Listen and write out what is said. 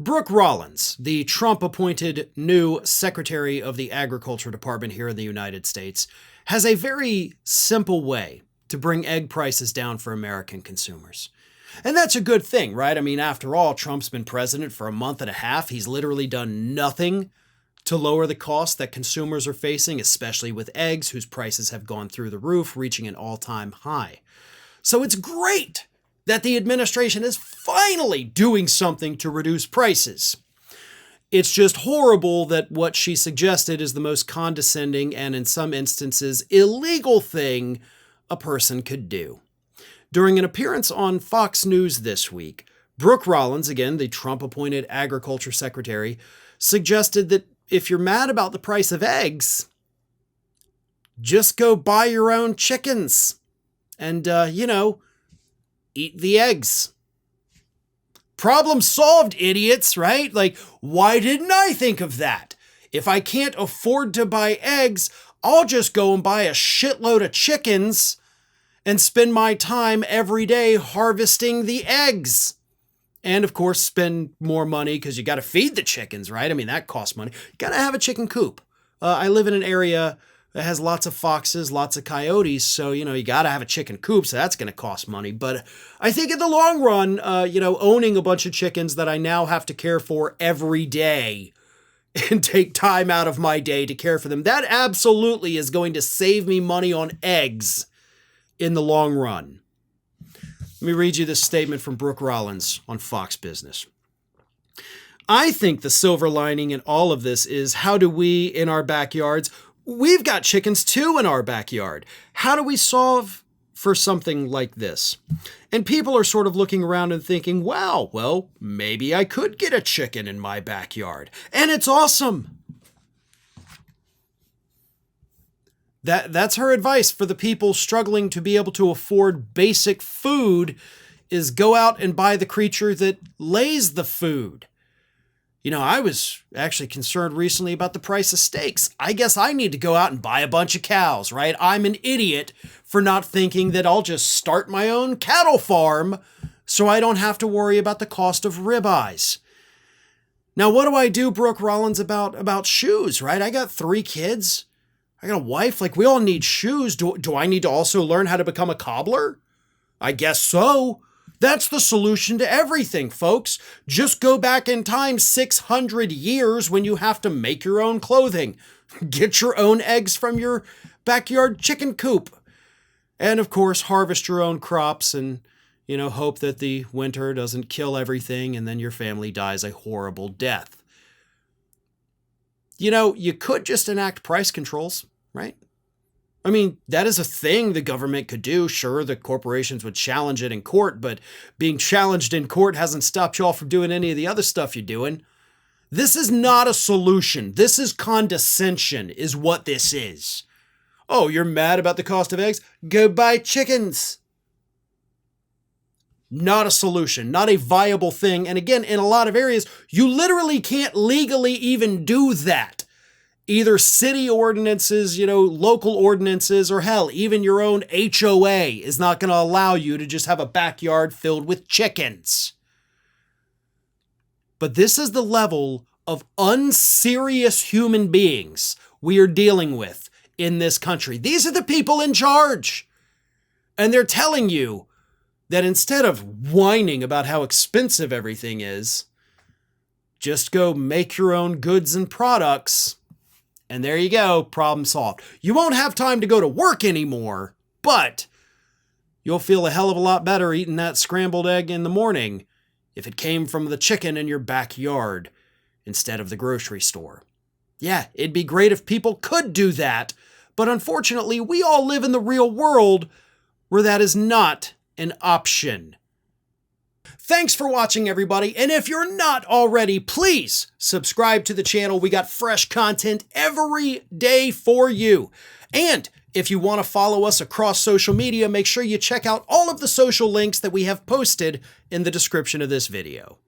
Brooke Rollins, the Trump-appointed new Secretary of the Agriculture Department here in the United States, has a very simple way to bring egg prices down for American consumers. And that's a good thing, right? I mean, after all, Trump's been president for a month and a half. He's literally done nothing to lower the costs that consumers are facing, especially with eggs, whose prices have gone through the roof, reaching an all-time high. So it's great that the administration is finally doing something to reduce prices. It's just horrible that what she suggested is the most condescending and, in some instances, illegal thing a person could do. During an appearance on Fox News this week, Brooke Rollins, again the Trump-appointed Agriculture Secretary, suggested that if you're mad about the price of eggs, just go buy your own chickens and, eat the eggs. Problem solved, idiots, right? Like, why didn't I think of that? If I can't afford to buy eggs, I'll just go and buy a shitload of chickens and spend my time every day harvesting the eggs. And of course, spend more money because you got to feed the chickens, right? I mean, that costs money. You got to have a chicken coop. I live in an area that has lots of foxes, lots of coyotes. So, you got to have a chicken coop. So that's going to cost money. But I think in the long run, owning a bunch of chickens that I now have to care for every day and take time out of my day to care for them, that absolutely is going to save me money on eggs in the long run. Let me read you this statement from Brooke Rollins on Fox Business. I think the silver lining in all of this is, how do we, in our backyards, we've got chickens too in our backyard. How do we solve for something like this? And people are sort of looking around and thinking, wow, well, maybe I could get a chicken in my backyard. And it's awesome. That's her advice for the people struggling to be able to afford basic food, is go out and buy the creature that lays the food. I was actually concerned recently about the price of steaks. I guess I need to go out and buy a bunch of cows, right? I'm an idiot for not thinking that I'll just start my own cattle farm so I don't have to worry about the cost of ribeyes. Now, what do I do, Brooke Rollins, about shoes, right? I got 3 kids. I got a wife. Like, we all need shoes. Do I need to also learn how to become a cobbler? I guess so. That's the solution to everything, folks. Just go back in time 600 years when you have to make your own clothing. Get your own eggs from your backyard chicken coop. And of course, harvest your own crops and, hope that the winter doesn't kill everything and then your family dies a horrible death. You could just enact price controls, right? I mean, that is a thing the government could do. Sure, the corporations would challenge it in court, but being challenged in court hasn't stopped y'all from doing any of the other stuff you're doing. This is not a solution. This is condescension, is what this is. Oh, you're mad about the cost of eggs? Go buy chickens. Not a solution, not a viable thing. And again, in a lot of areas, you literally can't legally even do that. Either city ordinances, local ordinances, or hell, even your own HOA is not going to allow you to just have a backyard filled with chickens. But this is the level of unserious human beings we are dealing with in this country. These are the people in charge. And they're telling you that instead of whining about how expensive everything is, just go make your own goods and products. And there you go, problem solved. You won't have time to go to work anymore, but you'll feel a hell of a lot better eating that scrambled egg in the morning if it came from the chicken in your backyard instead of the grocery store. Yeah, it'd be great if people could do that, but unfortunately, we all live in the real world where that is not an option. Thanks for watching, everybody. And if you're not already, please subscribe to the channel. We got fresh content every day for you. And if you want to follow us across social media, make sure you check out all of the social links that we have posted in the description of this video.